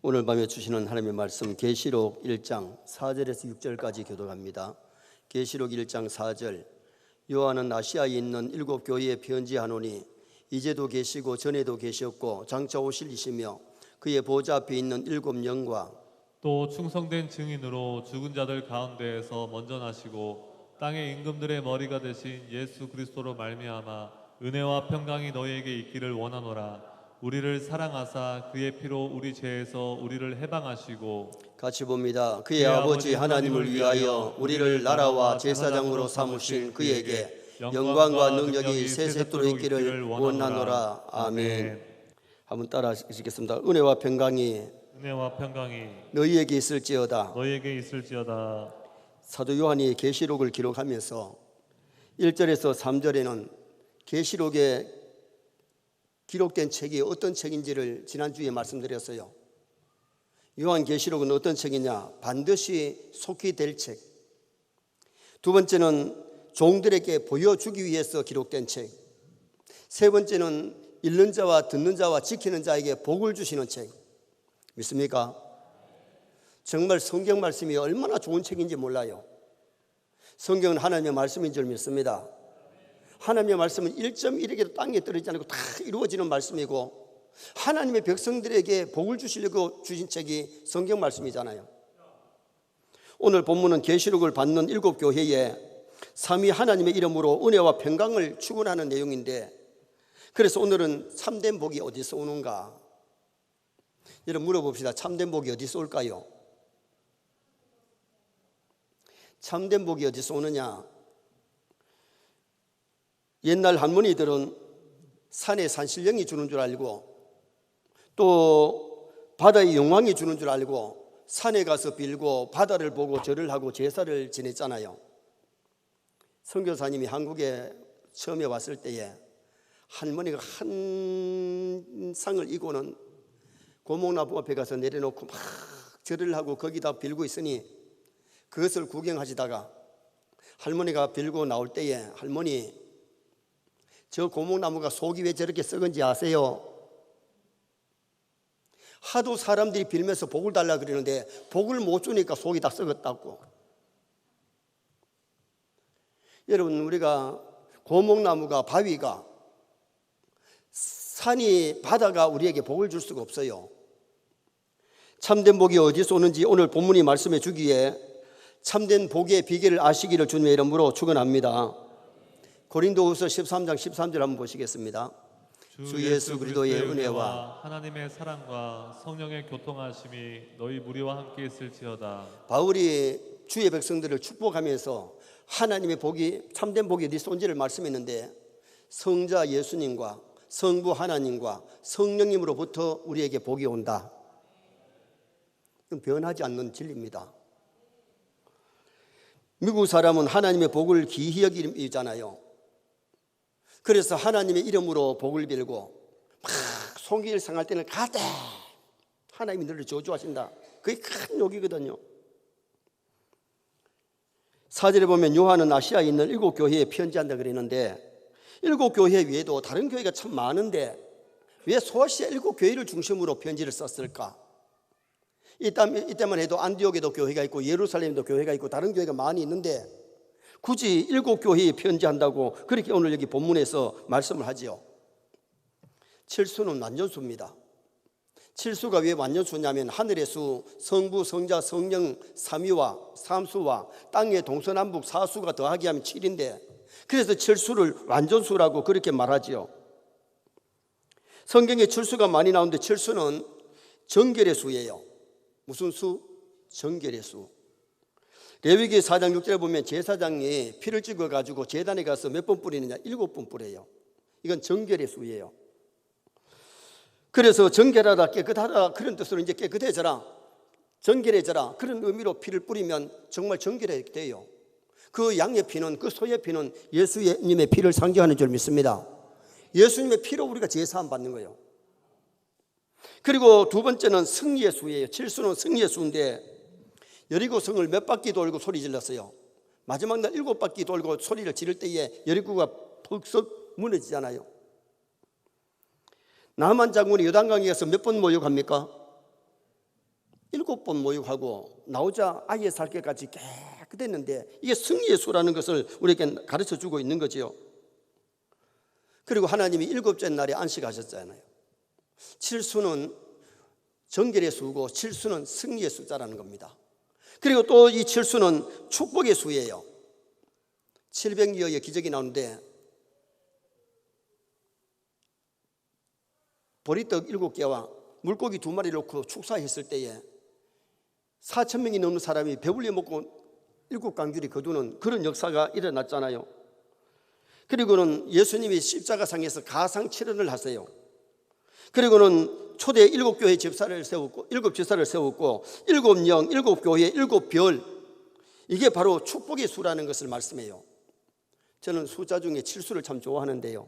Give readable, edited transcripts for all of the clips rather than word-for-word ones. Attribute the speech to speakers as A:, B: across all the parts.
A: 오늘 밤에 주시는 하나님의 말씀 계시록 1장 4절에서 6절까지 교독합니다. 계시록 1장 4절 요한은 아시아에 있는 7 교회에 편지하노니 이제도 계시고 전에도 계셨고 장차 오실 이시며 그의 보좌 앞에 있는 7 영과
B: 또 충성된 증인으로 죽은 자들 가운데에서 먼저 나시고 땅의 임금들의 머리가 되신 예수 그리스도로 말미암아 은혜와 평강이 너희에게 있기를 원하노라. 우리를 사랑하사 그의 피로 우리 죄에서 우리를 해방하시고
A: 같이 봅니다. 그의 아버지 하나님을 위하여 우리를 나라와 제사장으로 삼으신 그에게 영광과 능력이 세세토록 있기를 원하노라. 아멘. 한번 따라 하시겠습니다. 은혜와 평강이 너희에게 있을지어다. 사도 요한이 계시록을 기록하면서 1절에서 3절에는 계시록에 기록된 책이 어떤 책인지를 지난주에 말씀드렸어요. 요한계시록은 어떤 책이냐? 반드시 속히 될 책. 두 번째는 종들에게 보여주기 위해서 기록된 책. 세 번째는 읽는 자와 듣는 자와 지키는 자에게 복을 주시는 책. 믿습니까? 정말 성경 말씀이 얼마나 좋은 책인지 몰라요. 성경은 하나님의 말씀인 줄 믿습니다. 하나님의 말씀은 1.1에게도 땅에 떨어지지 않고 다 이루어지는 말씀이고 하나님의 백성들에게 복을 주시려고 주신 책이 성경 말씀이잖아요. 오늘 본문은 계시록을 받는 7 교회에 삼위 하나님의 이름으로 은혜와 평강을 축원하는 내용인데, 그래서 오늘은 참된 복이 어디서 오는가? 여러분 물어봅시다. 참된 복이 어디서 올까요? 참된 복이 어디서 오느냐? 옛날 할머니들은 산에 산신령이 주는 줄 알고 또 바다의 용왕이 주는 줄 알고 산에 가서 빌고 바다를 보고 절을 하고 제사를 지냈잖아요. 선교사님이 한국에 처음에 왔을 때에 할머니가 한 상을 이고는 고목나무 앞에 가서 내려놓고 막 절을 하고 거기다 빌고 있으니 그것을 구경하시다가 할머니가 빌고 나올 때에 할머니, 저 고목나무가 속이 왜 저렇게 썩은지 아세요? 하도 사람들이 빌면서 복을 달라 그러는데 복을 못 주니까 속이 다 썩었다고. 여러분, 우리가 고목나무가, 바위가, 산이, 바다가 우리에게 복을 줄 수가 없어요. 참된 복이 어디서 오는지 오늘 본문이 말씀해 주기에 참된 복의 비결을 아시기를 주님의 이름으로 축원합니다. 고린도후서 13장 13절 한번 보시겠습니다. 주 예수 그리스도의 은혜와
B: 하나님의 사랑과 성령의 교통하심이 너희 무리와 함께 있을지어다.
A: 바울이 주의 백성들을 축복하면서 하나님의 복이, 참된 복이 어디서 온지를 말씀했는데 성자 예수님과 성부 하나님과 성령님으로부터 우리에게 복이 온다. 이건 변하지 않는 진리입니다. 미국 사람은 하나님의 복을 기히 여기잖아요. 그래서 하나님의 이름으로 복을 빌고 막 송기를 상할 때는 가대 하나님이 너를 저주하신다. 그게 큰 욕이거든요. 4절에 보면 요한은 아시아에 있는 7 교회에 편지한다 그랬는데 7 교회 외에도 다른 교회가 참 많은데 왜 소아시아 7 교회를 중심으로 편지를 썼을까? 이때만 해도 안디옥에도 교회가 있고 예루살렘에도 교회가 있고 다른 교회가 많이 있는데 굳이 7 교회에 편지한다고 그렇게 오늘 여기 본문에서 말씀을 하지요. 칠수는 완전수입니다. 칠수가 왜 완전수냐면 하늘의 수, 성부, 성자, 성령 삼위와 삼수와 땅의 동서남북 사수가 더하기 하면 7인데 그래서 칠수를 완전수라고 그렇게 말하지요. 성경에 칠수가 많이 나오는데 칠수는 정결의 수예요. 무슨 수? 정결의 수. 레위기 4장 6절에 보면 제사장이 피를 찍어가지고 제단에 가서 몇 번 뿌리느냐? 7번 뿌려요. 이건 정결의 수예요. 그래서 정결하다, 깨끗하다 그런 뜻으로 이제 깨끗해져라, 정결해져라 그런 의미로 피를 뿌리면 정말 정결하게 돼요. 그 양의 피는, 그 소의 피는 예수님의 피를 상징하는 줄 믿습니다. 예수님의 피로 우리가 제사함 받는 거예요. 그리고 두 번째는 승리의 수예요. 칠수는 승리의 수인데 여리고성을 몇 바퀴 돌고 소리 질렀어요. 마지막 날 7바퀴 돌고 소리를 지를 때에 여리고가 퍽썩 무너지잖아요. 나만 장군이 요단강에 가서 몇 번 모욕합니까? 7번 모욕하고 나오자 아예 살 때까지 깨끗했는데 이게 승리의 수라는 것을 우리에게 가르쳐 주고 있는 거지요. 그리고 하나님이 7째 날에 안식하셨잖아요. 7수는 정결의 수고 7수는 승리의 숫자라는 겁니다. 그리고 또 이 7수는 축복의 수예요. 700여의 기적이 나오는데 보리떡 7개와 물고기 2마리를 놓고 축사했을 때에 4,000명이 넘는 사람이 배불리 먹고 7강줄이 거두는 그런 역사가 일어났잖아요. 그리고는 예수님이 십자가상에서 가상칠언을 하세요. 그리고는 초대 7교회 집사를 세웠고 7집사를 세웠고 7영, 7교회, 7별, 이게 바로 축복의 수라는 것을 말씀해요. 저는 숫자 중에 7수를 참 좋아하는데요,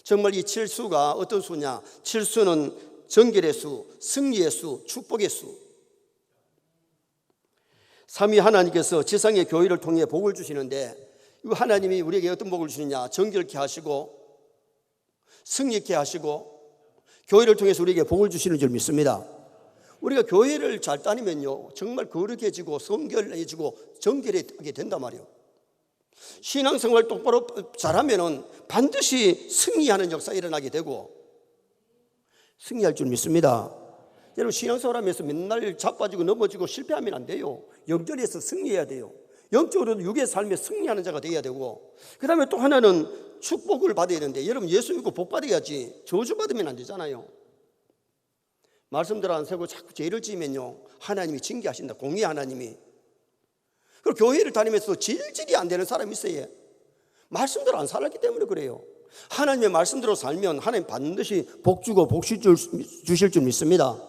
A: 정말 이 7수가 어떤 수냐? 7수는 정결의 수, 승리의 수, 축복의 수. 삼위 하나님께서 지상의 교회를 통해 복을 주시는데 이 하나님이 우리에게 어떤 복을 주시느냐? 정결케 하시고 승리케 하시고 교회를 통해서 우리에게 복을 주시는 줄 믿습니다. 우리가 교회를 잘 다니면요 정말 거룩해지고 성결해지고 정결하게 된단 말이에요. 신앙생활 똑바로 잘하면 반드시 승리하는 역사가 일어나게 되고 승리할 줄 믿습니다. 여러분, 신앙생활 하면서 맨날 자빠지고 넘어지고 실패하면 안 돼요. 영전에서 승리해야 돼요. 영적으로도 육의 삶에 승리하는 자가 되어야 되고, 그 다음에 또 하나는 축복을 받아야 되는데, 여러분 예수 믿고 복 받아야지 저주 받으면 안 되잖아요. 말씀대로 안 세고 자꾸 죄를 지으면요 하나님이 징계하신다. 공의 하나님이. 그리고 교회를 다니면서 질질이 안 되는 사람이 있어요. 말씀대로 안 살았기 때문에 그래요. 하나님의 말씀대로 살면 하나님 반드시 복 주고 복 주실 줄 믿습니다.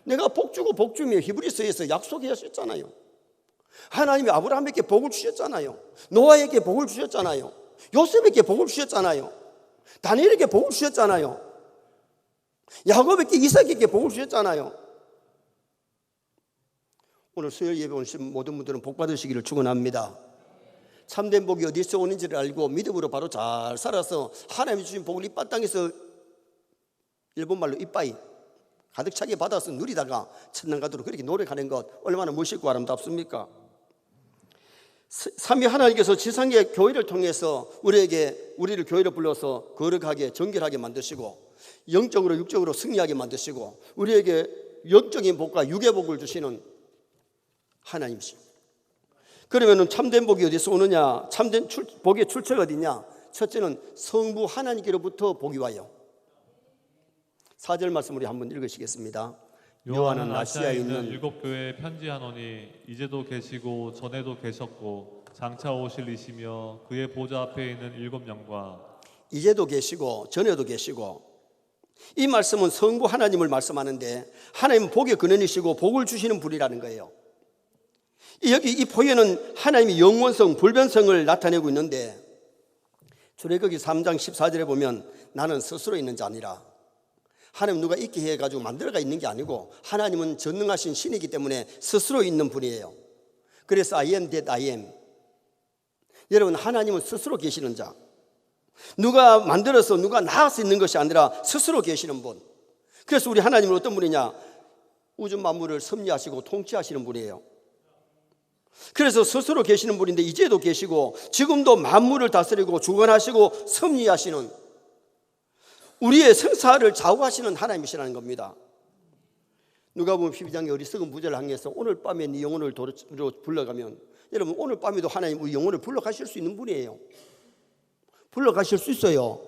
A: 내가 복 주고 복 주며 히브리서에서 약속하셨잖아요. 하나님이 아브라함에게 복을 주셨잖아요. 노아에게 복을 주셨잖아요. 요셉에게 복을 주셨잖아요. 다니엘에게 복을 주셨잖아요. 야곱에게, 이삭에게 복을 주셨잖아요. 오늘 수요일 예배 오신 모든 분들은 복 받으시기를 축원합니다. 참된 복이 어디서 오는지를 알고 믿음으로 바로 잘 살아서 하나님이 주신 복을 이빠 땅에서, 일본말로 이빠이 가득 차게 받아서 누리다가 천당 가도록 그렇게 노력하는 것 얼마나 멋있고 아름답습니까? 삼위 하나님께서 지상의 교회를 통해서 우리를 교회로 불러서 거룩하게 정결하게 만드시고 영적으로 육적으로 승리하게 만드시고 우리에게 영적인 복과 육의 복을 주시는 하나님이십니다. 그러면 참된 복이 어디서 오느냐? 참된 복의 출처가 어디냐? 첫째는 성부 하나님께로부터 복이 와요. 4절 말씀 우리 한번 읽으시겠습니다.
B: 요한은 아시아에 있는 7교회에 편지하노니 이제도 계시고 전에도 계셨고 장차 오실 이시며 그의 보좌 앞에 있는 7영과,
A: 이제도 계시고 전에도 계시고, 이 말씀은 성부 하나님을 말씀하는데 하나님은 복의 근원이시고 복을 주시는 분이라는 거예요. 여기 이 표현은 하나님의 영원성, 불변성을 나타내고 있는데, 출애굽기 3장 14절에 보면 나는 스스로 있는 자 아니라, 하나님 누가 있게 해가지고 만들어가 있는 게 아니고 하나님은 전능하신 신이기 때문에 스스로 있는 분이에요. 그래서 I am that I am. 여러분, 하나님은 스스로 계시는 자, 누가 만들어서 누가 낳아서 있는 것이 아니라 스스로 계시는 분. 그래서 우리 하나님은 어떤 분이냐? 우주 만물을 섭리하시고 통치하시는 분이에요. 그래서 스스로 계시는 분인데 이제도 계시고 지금도 만물을 다스리고 주관하시고 섭리하시는, 우리의 생사를 좌우하시는 하나님이시라는 겁니다. 누가복음 12장의 어리석은 부자를 향해서 오늘 밤에 네 영혼을 도로 불러가면, 여러분 오늘 밤에도 하나님 우리 영혼을 불러가실 수 있는 분이에요. 불러가실 수 있어요.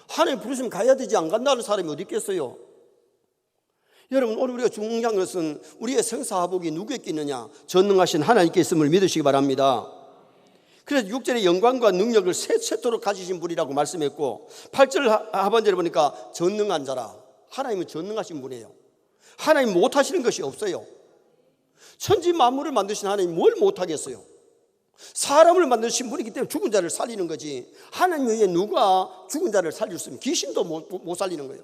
A: 하나님 부르시면 가야 되지 안 간다는 사람이 어디 있겠어요? 여러분, 오늘 우리가 중요한 것은 우리의 생사화복이 누구에게 있느냐? 전능하신 하나님께 있음을 믿으시기 바랍니다. 그래서 6절에 영광과 능력을 세세토록 가지신 분이라고 말씀했고, 8절 하반절에 보니까 전능한 자라. 하나님은 전능하신 분이에요. 하나님 못하시는 것이 없어요. 천지 만물을 만드신 하나님 뭘 못하겠어요? 사람을 만드신 분이기 때문에 죽은 자를 살리는 거지, 하나님 외에 누가 죽은 자를 살릴 수 있으면 귀신도 못 살리는 거예요.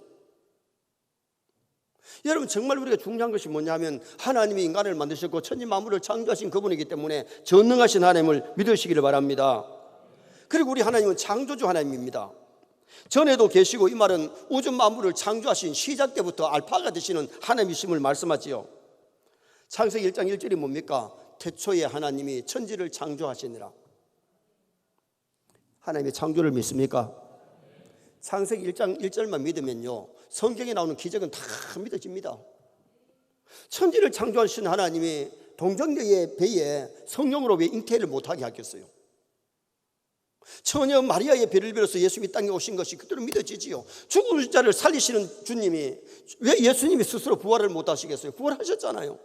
A: 여러분, 정말 우리가 중요한 것이 뭐냐면 하나님이 인간을 만드셨고 천지 만물을 창조하신 그분이기 때문에 전능하신 하나님을 믿으시기를 바랍니다. 그리고 우리 하나님은 창조주 하나님입니다. 전에도 계시고, 이 말은 우주 만물을 창조하신 시작 때부터 알파가 되시는 하나님이심을 말씀하지요. 창세기 1장 1절이 뭡니까? 태초에 하나님이 천지를 창조하시니라. 하나님의 창조를 믿습니까? 창세기 1장 1절만 믿으면요, 성경에 나오는 기적은 다 믿어집니다. 천지를 창조하신 하나님이 동정녀의 배에 성령으로 왜 잉태를 못하게 하겠어요? 처녀 마리아의 배를 빌어서 예수님이 땅에 오신 것이 그대로 믿어지지요. 죽은 자를 살리시는 주님이 왜 예수님이 스스로 부활을 못하시겠어요? 부활하셨잖아요.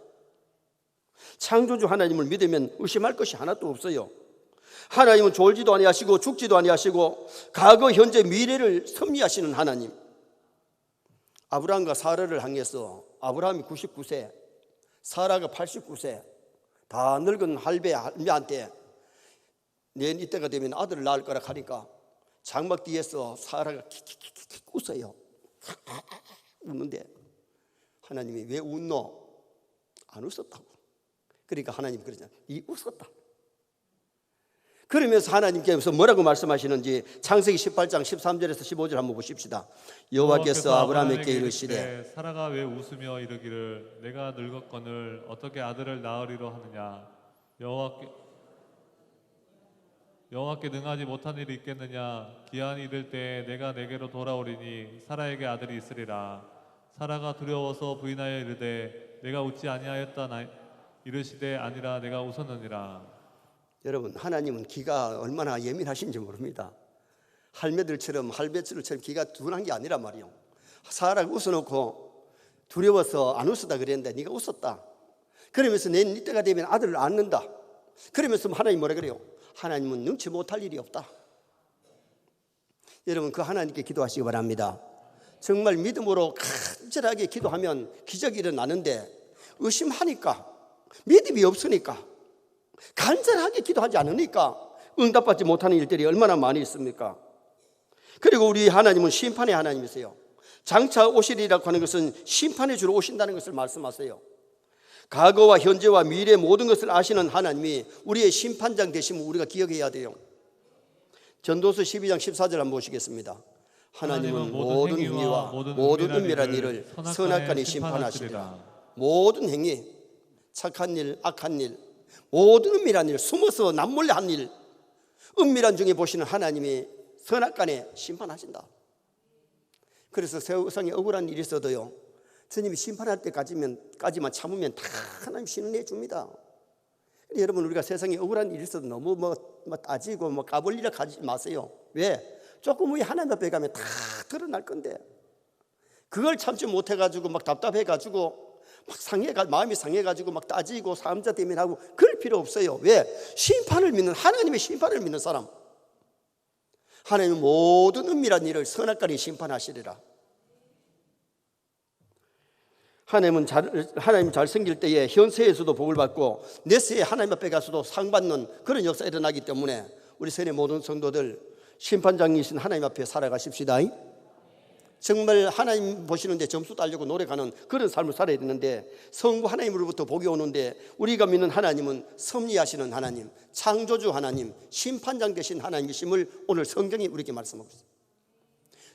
A: 창조주 하나님을 믿으면 의심할 것이 하나도 없어요. 하나님은 졸지도 아니하시고 죽지도 아니하시고 과거, 현재, 미래를 섭리하시는 하나님. 아브라함과 사라를 향해서 아브라함이 99세, 사라가 89세, 다 늙은 할배한테 내 이때가 되면 아들을 낳을 거라 하니까 장막 뒤에서 사라가 킥킥킥킥 웃어요. 웃는데 하나님이 왜 웃노? 안 웃었다고. 그러니까 하나님 그러잖아요. 이 웃었다. 그러면서 하나님께서 뭐라고 말씀하시는지 창세기 18장 13절에서 15절 한번 보십시다. 여호와께서 아브라함에게 이르시되
B: 사라가 왜 웃으며 이르기를 내가 늙었거늘 어떻게 아들을 낳으리로 하느냐. 여호와께 능하지 못한 일이 있겠느냐. 기한이 이를 때 내가 내게로 돌아오리니 사라에게 아들이 있으리라. 사라가 두려워서 부인하여 이르되 내가 웃지 아니하였다. 이르시되 아니라 내가 웃었느니라.
A: 여러분, 하나님은 귀가 얼마나 예민하신지 모릅니다. 할배들처럼 귀가 둔한 게 아니란 말이요. 사라가 웃어놓고 두려워서 안 웃었다 그랬는데 네가 웃었다. 그러면서 내 이때가 되면 아들을 낳는다. 그러면서 하나님 뭐라 그래요? 하나님은 능치 못할 일이 없다. 여러분, 그 하나님께 기도하시기 바랍니다. 정말 믿음으로 간절하게 기도하면 기적이 일어나는데 의심하니까, 믿음이 없으니까, 간절하게 기도하지 않으니까 응답받지 못하는 일들이 얼마나 많이 있습니까? 그리고 우리 하나님은 심판의 하나님이세요. 장차 오시리라고 하는 것은 심판의 주로 오신다는 것을 말씀하세요. 과거와 현재와 미래 모든 것을 아시는 하나님이 우리의 심판장 되심을 우리가 기억해야 돼요. 전도서 12장 14절 한번 보시겠습니다. 하나님은 모든 행위와 모든 은밀한 일을 선악간에 심판하시리라. 모든 행위, 착한 일, 악한 일, 모든 은밀한 일, 숨어서 남몰래 한 일, 은밀한 중에 보시는 하나님이 선악간에 심판하신다. 그래서 세상에 억울한 일이 있어도요, 주님이 심판할 때까지만 참으면 다 하나님 신은혜 줍니다. 여러분, 우리가 세상에 억울한 일이 있어도 너무 따지고 까불리라 가지 마세요. 왜? 조금 후에 하나님 앞에 가면 다 드러날 건데, 그걸 참지 못해가지고 답답해가지고 마음이 상해가지고 따지고 사람자 대면하고 그럴 필요 없어요. 왜? 심판을 믿는, 하나님의 심판을 믿는 사람, 하나님은 모든 은밀한 일을 선악간에 심판하시리라. 하나님 잘생길 때에 현세에서도 복을 받고 내세에 하나님 앞에 가서도 상 받는 그런 역사가 일어나기 때문에 우리 세례 모든 성도들 심판장이신 하나님 앞에 살아가십시다. 정말 하나님 보시는데 점수 따려고 노력하는 그런 삶을 살아야 되는데, 성부 하나님으로부터 복이 오는데 우리가 믿는 하나님은 섭리하시는 하나님, 창조주 하나님, 심판장 되신 하나님이심을 오늘 성경이 우리에게 말씀하고 있습니다.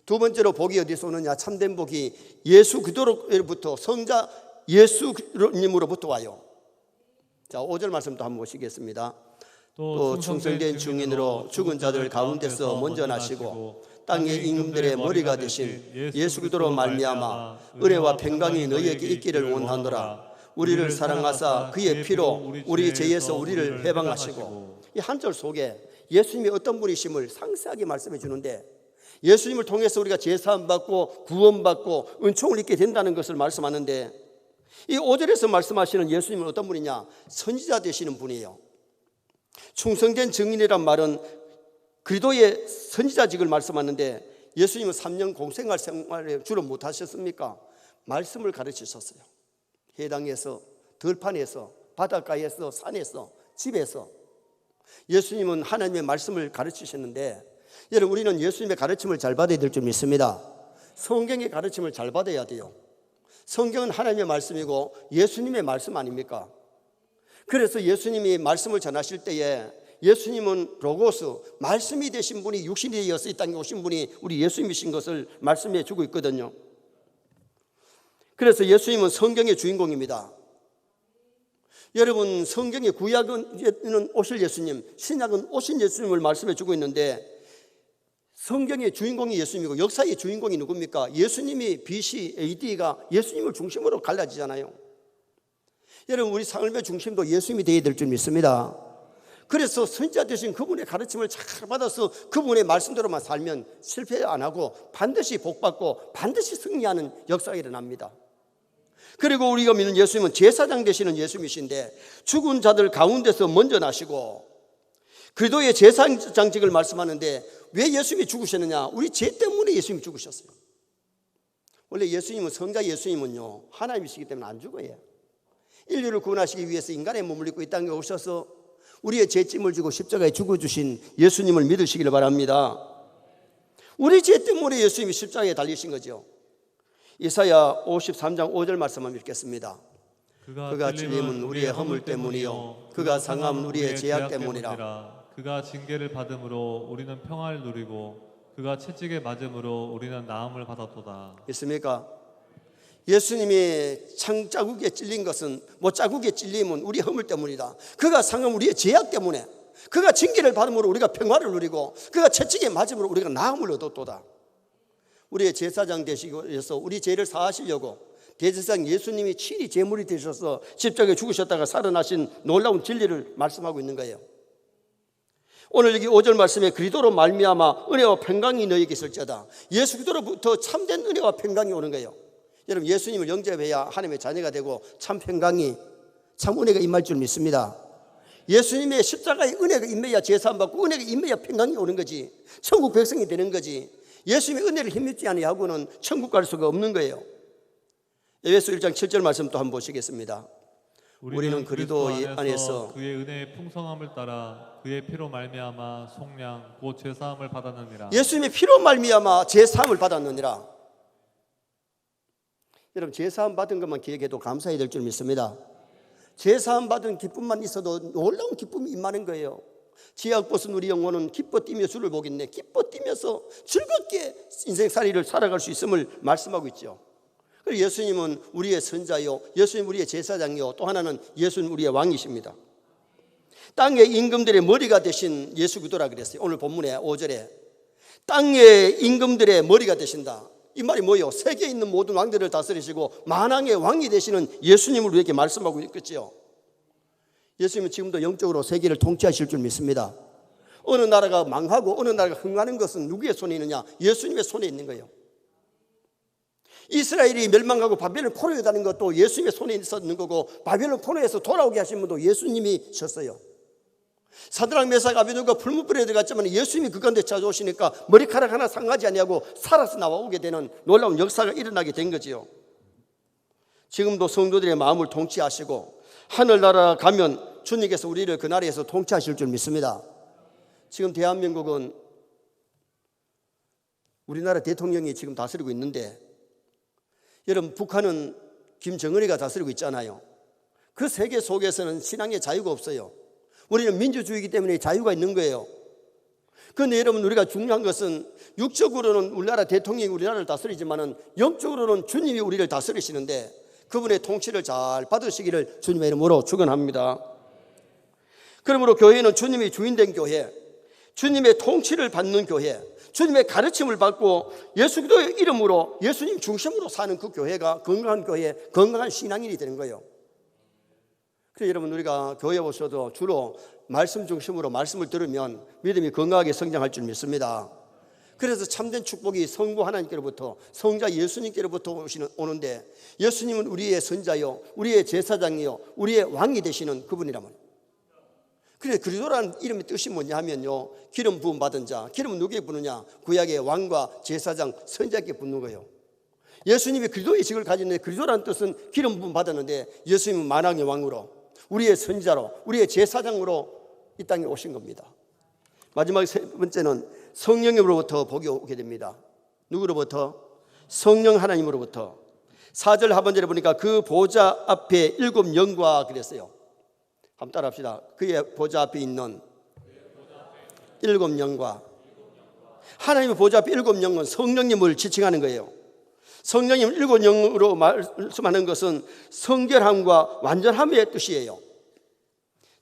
A: 두 번째로 복이 어디서 오느냐? 참된 복이 예수 그리스도로부터, 성자 예수님으로부터 와요. 자, 5절 말씀도 한번 보시겠습니다. 또 충성된 증인으로 죽은 자들 가운데서 먼저 나시고 땅의 임금들의 머리가 되신 예수 그리스도로 말미암아 은혜와 평강이 너희에게 있기를 원하노라. 우리를 사랑하사 그의 피로 우리 죄에서 우리를 해방하시고, 이 한 절 속에 예수님이 어떤 분이심을 상세하게 말씀해 주는데, 예수님을 통해서 우리가 제사함 받고 구원받고 은총을 입게 된다는 것을 말씀하는데, 이 5절에서 말씀하시는 예수님은 어떤 분이냐? 선지자 되시는 분이에요. 충성된 증인이란 말은 그리스도의 선지자직을 말씀하는데, 예수님은 3년 공생활 생활에 주로 못하셨습니까? 말씀을 가르치셨어요. 해당에서, 들판에서, 바닷가에서, 산에서, 집에서 예수님은 하나님의 말씀을 가르치셨는데, 여러분, 우리는 예수님의 가르침을 잘 받아야 될 줄 믿습니다. 성경의 가르침을 잘 받아야 돼요. 성경은 하나님의 말씀이고 예수님의 말씀 아닙니까? 그래서 예수님이 말씀을 전하실 때에 예수님은 로고스, 말씀이 되신 분이 육신이 되어서 이 땅에 오신 분이 우리 예수님이신 것을 말씀해 주고 있거든요. 그래서 예수님은 성경의 주인공입니다. 여러분, 성경의 구약은 오실 예수님, 신약은 오신 예수님을 말씀해 주고 있는데 성경의 주인공이 예수님이고 역사의 주인공이 누굽니까? 예수님이 BC, AD가 예수님을 중심으로 갈라지잖아요. 여러분, 우리 삶의 중심도 예수님이 되어야 될 줄 믿습니다. 그래서 선지자 되신 그분의 가르침을 잘 받아서 그분의 말씀대로만 살면 실패 안 하고 반드시 복받고 반드시 승리하는 역사가 일어납니다. 그리고 우리가 믿는 예수님은 제사장 되시는 예수님이신데 죽은 자들 가운데서 먼저 나시고 그리스도의 제사장직을 말씀하는데 왜 예수님이 죽으셨느냐? 우리 죄 때문에 예수님이 죽으셨어요. 원래 예수님은, 성자 예수님은요, 하나님이시기 때문에 안 죽어요. 인류를 구원하시기 위해서 인간의 몸을 입고 이 땅에 오셔서 우리의 죄짐을 지고 십자가에 죽어주신 예수님을 믿으시기를 바랍니다. 우리 죄 때문에 예수님이 십자가에 달리신 거죠. 이사야 53장 5절 말씀 한번 읽겠습니다. 그가 찔림은 우리의 허물 때문이요 그가 상함은 우리의 죄악 때문이라.
B: 그가 징계를 받음으로 우리는 평화를 누리고 그가 채찍에 맞음으로 우리는 나음을 받았도다.
A: 있습니까? 예수님이 창자국에 찔린 것은, 자국에 찔림은 우리 허물 때문이다. 그가 상함은 우리의 죄악 때문에, 그가 징계를 받음으로 우리가 평화를 누리고 그가 채찍에 맞음으로 우리가 나음을 얻었도다. 우리의 제사장 되시기 위해서 우리 죄를 사하시려고 대제사장 예수님이 친히 제물이 되셔서 십자가에 죽으셨다가 살아나신 놀라운 진리를 말씀하고 있는 거예요. 오늘 여기 5절 말씀에 그리스도로 말미암아 은혜와 평강이 너에게 있을지어다. 예수 그리스도로부터 참된 은혜와 평강이 오는 거예요. 여러분, 예수님을 영접해야 하나님의 자녀가 되고 참 평강이, 참 은혜가 임할 줄 믿습니다. 예수님의 십자가의 은혜가 임해야 제사함 받고 은혜가 임해야 평강이 오는 거지, 천국 백성이 되는 거지. 예수님의 은혜를 힘입지 아니하고는 천국 갈 수가 없는 거예요. 에베소 1장 7절 말씀 또 한번 보시겠습니다. 우리는 그리스도 안에서
B: 그의 은혜의 풍성함을 따라 그의 피로 말미암아 속량 곧 죄사함을 받았느니라.
A: 예수님의 피로 말미암아 죄사함을 받았느니라. 여러분, 죄사함 받은 것만 기억해도 감사해야 될 줄 믿습니다. 죄사함 받은 기쁨만 있어도 놀라운 기쁨이 임하는 거예요. 지약 벗은 우리 영혼은 기뻐 뛰며 주를 보겠네. 기뻐 뛰면서 즐겁게 인생살이를 살아갈 수 있음을 말씀하고 있죠. 그리고 예수님은 우리의 선자요, 예수님 우리의 제사장이요, 또 하나는 예수님 우리의 왕이십니다. 땅의 임금들의 머리가 되신 예수 그리스도라 그랬어요. 오늘 본문에 5절에 땅의 임금들의 머리가 되신다. 이 말이 뭐예요? 세계에 있는 모든 왕들을 다스리시고 만왕의 왕이 되시는 예수님을 우리에게 말씀하고 있겠죠. 예수님은 지금도 영적으로 세계를 통치하실 줄 믿습니다. 어느 나라가 망하고 어느 나라가 흥하는 것은 누구의 손에 있느냐? 예수님의 손에 있는 거예요. 이스라엘이 멸망하고 바벨론 포로에 가는 것도 예수님의 손에 있었는 거고, 바벨론 포로에서 돌아오게 하신 분도 예수님이셨어요. 사드락 메삭 아베드고가 불문불에 들어갔지만 예수님이 그 가운데 찾아오시니까 머리카락 하나 상하지 아니하고 살아서 나오게 되는 놀라운 역사가 일어나게 된 거지요. 지금도 성도들의 마음을 통치하시고 하늘나라 가면 주님께서 우리를 그 나라에서 통치하실 줄 믿습니다. 지금 대한민국은 우리나라 대통령이 지금 다스리고 있는데, 여러분, 북한은 김정은이가 다스리고 있잖아요. 그 세계 속에서는 신앙의 자유가 없어요. 우리는 민주주의이기 때문에 자유가 있는 거예요. 그런데 여러분, 우리가 중요한 것은 육적으로는 우리나라 대통령이 우리나라를 다스리지만은 영적으로는 주님이 우리를 다스리시는데 그분의 통치를 잘 받으시기를 주님의 이름으로 축원합니다. 그러므로 교회는 주님이 주인된 교회, 주님의 통치를 받는 교회, 주님의 가르침을 받고 예수 그리스도의 이름으로 예수님 중심으로 사는 그 교회가 건강한 교회, 건강한 신앙인이 되는 거예요. 그래서 여러분, 우리가 교회 오셔도 주로 말씀 중심으로 말씀을 들으면 믿음이 건강하게 성장할 줄 믿습니다. 그래서 참된 축복이 성부 하나님께로부터, 성자 예수님께로부터 오는데, 예수님은 우리의 선자요, 우리의 제사장이요, 우리의 왕이 되시는 그분이라면. 그래서 그리스도라는 이름의 뜻이 뭐냐 하면요, 기름 부음 받은 자. 기름은 누구에게 부느냐? 구약의 왕과 제사장, 선자에게 붓는 거예요. 예수님이 그리스도의 직을 가지는데, 그리스도라는 뜻은 기름 부음 받았는데 예수님은 만왕의 왕으로, 우리의 선자로, 우리의 제사장으로 이 땅에 오신 겁니다. 마지막 세 번째는 성령으로부터 복이 오게 됩니다. 누구로부터? 성령 하나님으로부터. 4절 하반절에 보니까 그 보좌 앞에 7 영과 그랬어요. 한번 따라 합시다. 그의 보좌 앞에 있는 7 영과. 하나님의 보좌 앞에 7 영은 성령님을 지칭하는 거예요. 성령님 7 영으로 말씀하는 것은 성결함과 완전함의 뜻이에요.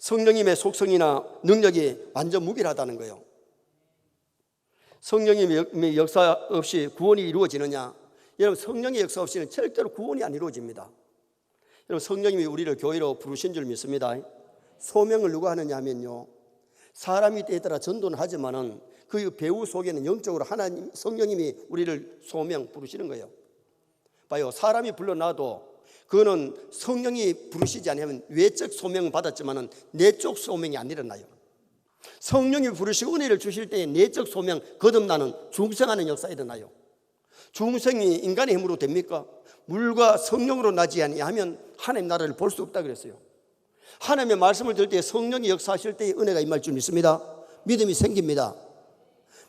A: 성령님의 속성이나 능력이 완전 무결하다는 거예요. 성령님의 역사 없이 구원이 이루어지느냐? 여러분, 성령의 역사 없이는 절대로 구원이 안 이루어집니다. 여러분, 성령님이 우리를 교회로 부르신 줄 믿습니다. 소명을 누가 하느냐 하면요, 사람이 때에 따라 전도는 하지만은 그 배후 속에는 영적으로 하나님, 성령님이 우리를 소명 부르시는 거예요. 봐요, 사람이 불러놔도 그거는 성령이 부르시지 않으면 외적 소명을 받았지만은 내적 소명이 안 일어나요. 성령이 부르시고 은혜를 주실 때에 내적 소명, 거듭나는 중생하는 역사가 일어나요. 중생이 인간의 힘으로 됩니까? 물과 성령으로 나지 아니하면 하나님 나라를 볼 수 없다 그랬어요. 하나님의 말씀을 들을 때 성령이 역사하실 때에 은혜가 임할 줄 믿습니다. 믿음이 생깁니다.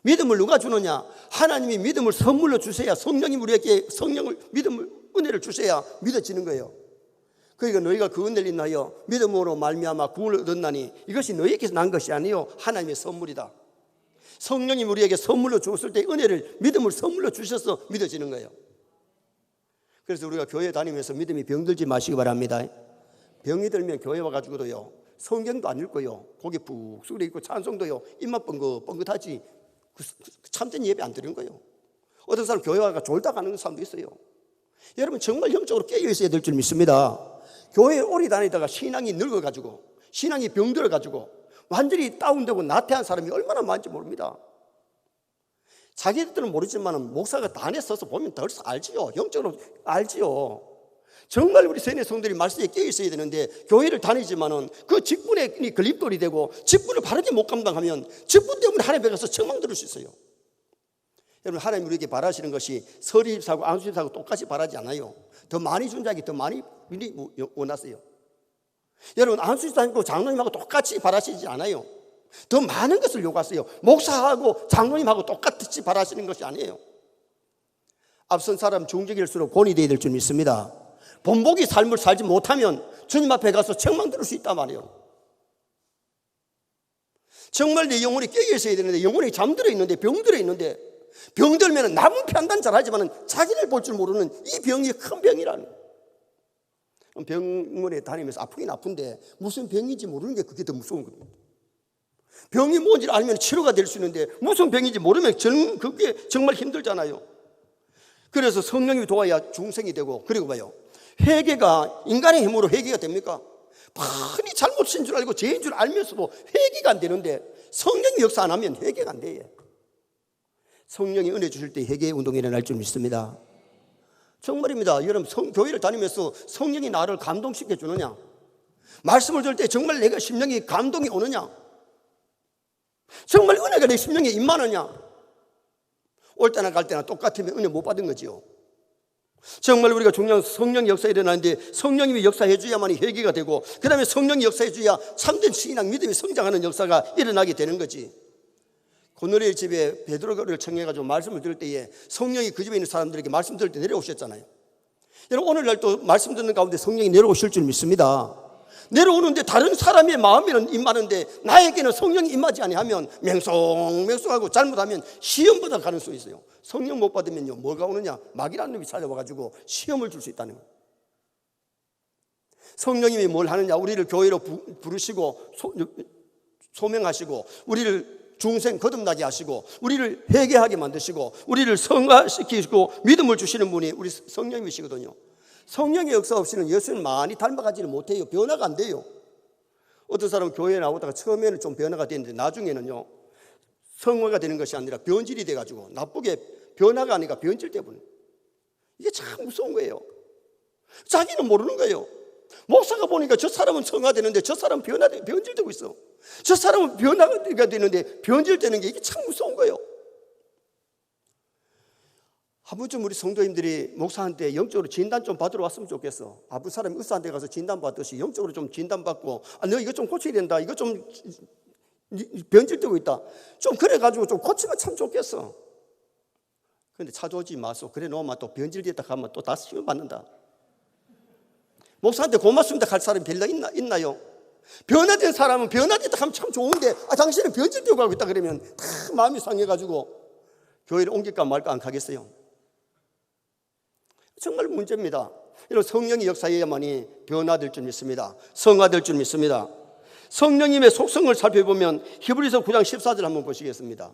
A: 믿음을 누가 주느냐? 하나님이 믿음을 선물로 주셔야, 성령이 우리에게 성령을, 믿음을, 은혜를 주셔야 믿어지는 거예요. 그러니까 너희가 그 은혜를 인하여 믿음으로 말미암아 구원을 얻었나니 이것이 너희에게서 난 것이 아니요 하나님의 선물이다. 성령이 우리에게 선물로 주었을 때 은혜를, 믿음을 선물로 주셔서 믿어지는 거예요. 그래서 우리가 교회 다니면서 믿음이 병들지 마시기 바랍니다. 병이 들면 교회 와가지고도요, 성경도 안 읽고요, 고개 푹 숙여 있고 찬송도요, 입만 뻥긋하지 참된 예배 안 드리는 거예요. 어떤 사람 교회 와가 졸다 가는 사람도 있어요. 여러분, 정말 영적으로 깨어 있어야 될 줄 믿습니다. 교회에 오래 다니다가 신앙이 늙어가지고, 신앙이 병들어가지고 완전히 다운되고 나태한 사람이 얼마나 많은지 모릅니다. 자기들은 모르지만 목사가 단에 서서 보면 더 알지요. 영적으로 알지요. 정말 우리 세뇌 성들이 말씀에 깨어 있어야 되는데 교회를 다니지만은 그 직분에 걸림돌이 되고 직분을 바르게 못 감당하면 직분 때문에 하나님 앞에 가서 책망 들을 수 있어요. 여러분, 하나님 우리에게 바라시는 것이 서리입사하고 안수입사하고 똑같이 바라지 않아요. 더 많이 준 자에게 더 많이 원하세요. 여러분, 안수입사하고 장로님하고 똑같이 바라시지 않아요. 더 많은 것을 요구하세요. 목사하고 장로님하고 똑같이 바라시는 것이 아니에요. 앞선 사람 중직일수록 본이 되어야 될 줄 믿습니다. 본보기 삶을 살지 못하면 주님 앞에 가서 책망 들을 수 있단 말이에요. 정말 내 영혼이 깨어 있어야 되는데 영혼이 잠들어 있는데, 병들어 있는데, 병들면 남은 판단 잘하지만 자기를 볼 줄 모르는 이 병이 큰 병이라는. 병원에 다니면서 아프긴 아픈데 무슨 병인지 모르는 게 그게 더 무서운 겁니다. 병이 뭔지 알면 치료가 될 수 있는데 무슨 병인지 모르면 그게 정말 힘들잖아요. 그래서 성령이 도와야 중생이 되고, 그리고 봐요, 회개가 인간의 힘으로 회개가 됩니까? 많이 잘못인 줄 알고 죄인 줄 알면서도 회개가 안 되는데 성령이 역사 안 하면 회개가 안 돼요. 성령이 은혜 주실 때 회개의 운동이 일어날 줄 믿습니다. 정말입니다. 여러분, 교회를 다니면서 성령이 나를 감동시켜 주느냐? 말씀을 들을 때 정말 내가 심령이 감동이 오느냐? 정말 은혜가 내 심령에 임하느냐? 올 때나 갈 때나 똑같으면 은혜 못 받은 거지요. 정말 우리가 중요한 성령 역사에 일어나는데 성령님이 역사해 줘야만이 회개가 되고, 그 다음에 성령이 역사해 줘야 참된 신앙 믿음이 성장하는 역사가 일어나게 되는 거지. 고넬의 집에 베드로를 청해가지고 말씀을 들을 때에 성령이 그 집에 있는 사람들에게 말씀 들을 때 내려오셨잖아요. 여러분, 오늘날 또 말씀 듣는 가운데 성령이 내려오실 줄 믿습니다. 내려오는데 다른 사람의 마음에는 임하는데 나에게는 성령이 임하지 아니하면 맹송맹송하고 잘못하면 시험보다 가능성이 있어요. 성령 못 받으면요, 뭐가 오느냐? 마귀라는 놈이 찾아와가지고 시험을 줄 수 있다는 거예요. 성령님이 뭘 하느냐? 우리를 교회로 부르시고 소명하시고 우리를 중생 거듭나게 하시고 우리를 회개하게 만드시고 우리를 성화시키시고 믿음을 주시는 분이 우리 성령님이시거든요. 성령의 역사 없이는 예수를 많이 닮아가지는 못해요. 변화가 안 돼요. 어떤 사람은 교회에 나오다가 처음에는 좀 변화가 되는데 나중에는요, 성화가 되는 것이 아니라 변질이 돼가지고 나쁘게 변화가 아니라 변질 때문에. 이게 참 무서운 거예요. 자기는 모르는 거예요. 목사가 보니까 저 사람은 성화되는데 저 사람은 변질되고 있어. 저 사람은 변화가 되는데 변질되는 게 이게 참 무서운 거예요. 한 번쯤 우리 성도님들이 목사한테 영적으로 진단 좀 받으러 왔으면 좋겠어. 아픈 사람이 의사한테 가서 진단 받듯이 영적으로 좀 진단 받고, 너 이거 좀 고쳐야 된다, 이거 좀 변질되고 있다, 좀 그래가지고 좀 고치면 참 좋겠어. 그런데 찾아오지 마소. 그래 놓으면 또 변질됐다 하면 또 다시 시험 받는다. 목사한테 고맙습니다 할 사람이 별로 있나요? 변화된 사람은 변화됐다 하면 참 좋은데, 당신은 변질되고 가고 있다 그러면 다 마음이 상해가지고 교회를 옮길까 말까 안 가겠어요. 정말 문제입니다. 이런 성령의 역사에야만이 변화될 줄 믿습니다. 성화될 줄 믿습니다. 성령님의 속성을 살펴보면 히브리서 9장 14절 한번 보시겠습니다.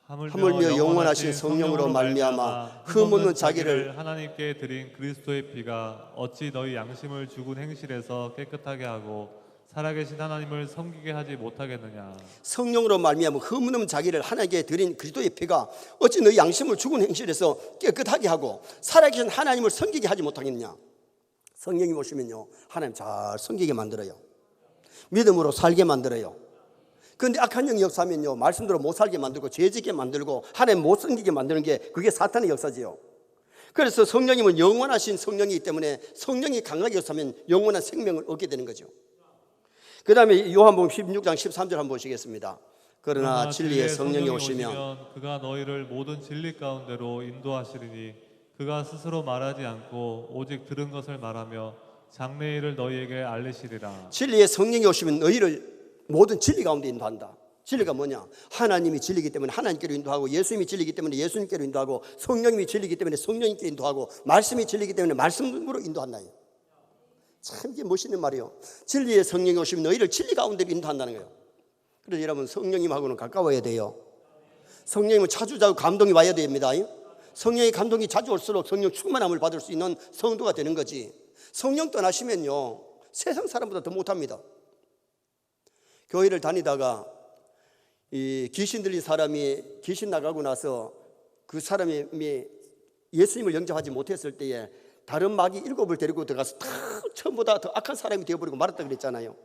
A: 하물며 영원하신 성령으로 말미암아 흠없는 자기를
B: 하나님께 드린 그리스도의 피가 어찌 너희 양심을 죽은 행실에서 깨끗하게 하고 살아계신 하나님을 섬기게 하지 못하겠느냐.
A: 성령으로 말미암아 흠없는 자기를 하나님께 드린 그리스도의 피가 어찌 너희 양심을 죽은 행실에서 깨끗하게 하고 살아계신 하나님을 섬기게 하지 못하겠느냐. 성령이 오시면요 하나님 잘 섬기게 만들어요. 믿음으로 살게 만들어요. 그런데 악한 영이 역사하면요 말씀대로 못 살게 만들고 죄짓게 만들고 하나님 못 섬기게 만드는 게 그게 사탄의 역사지요. 그래서 성령님은 영원하신 성령이기 때문에 성령이 강하게 역사하면 영원한 생명을 얻게 되는 거죠. 그 다음에 요한복음 16장 13절 한번 보시겠습니다. 그러나 진리의 성령이 오시면
B: 그가 너희를 모든 진리 가운데로 인도하시리니 그가 스스로 말하지 않고 오직 들은 것을 말하며 장래일을 너희에게 알리시리라.
A: 진리의 성령이 오시면 너희를 모든 진리 가운데 인도한다. 진리가 뭐냐? 하나님이 진리이기 때문에 하나님께로 인도하고, 예수님이 진리이기 때문에 예수님께로 인도하고, 성령님이 진리이기 때문에 성령님께 인도하고, 말씀이 진리이기 때문에 말씀으로 인도한다. 참 이게 멋있는 말이에요. 진리의 성령이 오시면 너희를 진리 가운데로 인도한다는 거예요. 그래서 여러분 성령님하고는 가까워야 돼요. 성령님은 자주 감동이 와야 됩니다. 성령의 감동이 자주 올수록 성령 충만함을 받을 수 있는 성도가 되는 거지. 성령 떠나시면요 세상 사람보다 더 못합니다. 교회를 다니다가 이 귀신 들린 사람이 귀신 나가고 나서 그 사람이 예수님을 영접하지 못했을 때에 다른 마귀 7을 데리고 들어가서 다 처음보다 더 악한 사람이 되어버리고 말았다 그랬잖아요.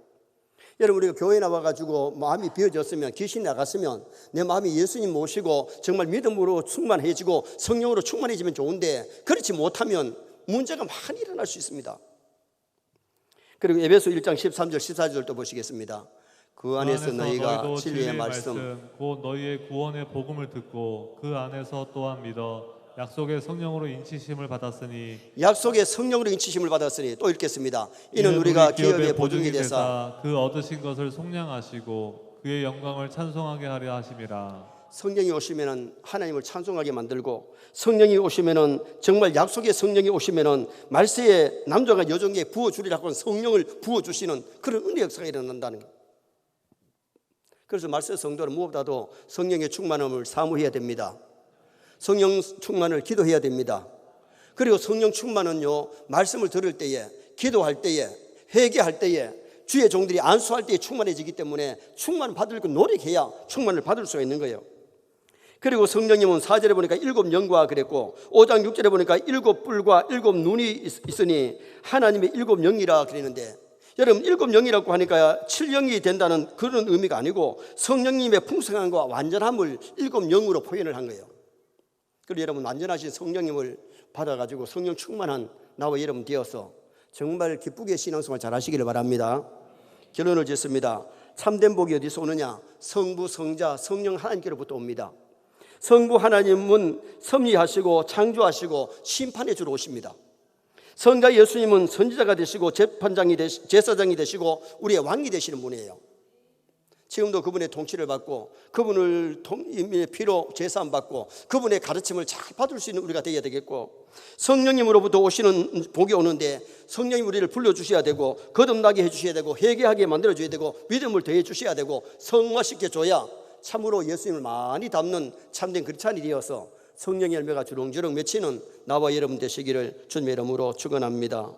A: 여러분 우리가 교회 나와가지고 마음이 비어졌으면, 귀신 나갔으면 내 마음이 예수님 모시고 정말 믿음으로 충만해지고 성령으로 충만해지면 좋은데, 그렇지 못하면 문제가 많이 일어날 수 있습니다. 그리고 에베소 1장 13절 14절도 보시겠습니다. 그 안에서 너희가 진리의 말씀
B: 곧 너희의 구원의 복음을 듣고 그 안에서 또한 믿어 약속의 성령으로 인치심을 받았으니 또 읽겠습니다. 이는 우리가 기업의 보증이 되사 그 얻으신 것을 속량하시고 그의 영광을 찬송하게 하려 하심이라.
A: 성령이 오시면은 하나님을 찬송하게 만들고, 성령이 오시면은 정말 약속의 성령이 오시면은 말세에 남자가 여종에게 부어주리라고 하는 성령을 부어주시는 그런 은혜 역사가 일어난다는 거예요. 그래서 말세 성도는 무엇보다도 성령의 충만함을 사모해야 됩니다. 성령 충만을 기도해야 됩니다. 그리고 성령 충만은요 말씀을 들을 때에, 기도할 때에, 회개할 때에, 주의 종들이 안수할 때에 충만해지기 때문에 충만을 받으려고 노력해야 충만을 받을 수가 있는 거예요. 그리고 성령님은 4절에 보니까 7영과 그랬고 5장 6절에 보니까 7뿔과 7눈이 있으니 하나님의 7영이라 그랬는데, 여러분 7영이라고 하니까 7영이 된다는 그런 의미가 아니고 성령님의 풍성함과 완전함을 7영으로 표현을 한 거예요. 그리고 여러분 완전하신 성령님을 받아가지고 성령 충만한 나와 여러분 되어서 정말 기쁘게 신앙생활 잘 하시기를 바랍니다. 결론을 짓습니다. 참된 복이 어디서 오느냐? 성부, 성자, 성령 하나님께로부터 옵니다. 성부 하나님은 섭리하시고 창조하시고 심판해 주러 오십니다. 성자 예수님은 선지자가 되시고 제사장이 되시고 우리의 왕이 되시는 분이에요. 지금도 그분의 통치를 받고 그분을 피로 제사함 받고 그분의 가르침을 잘 받을 수 있는 우리가 되어야 되겠고, 성령님으로부터 오시는 복이 오는데 성령님 우리를 불러주셔야 되고 거듭나게 해주셔야 되고 회개하게 만들어줘야 되고 믿음을 더해 주셔야 되고 성화시켜줘야 참으로 예수님을 많이 닮는 참된 크리스찬이 되어서 성령의 열매가 주렁주렁 맺히는 나와 여러분 되시기를 주님의 이름으로 축원합니다.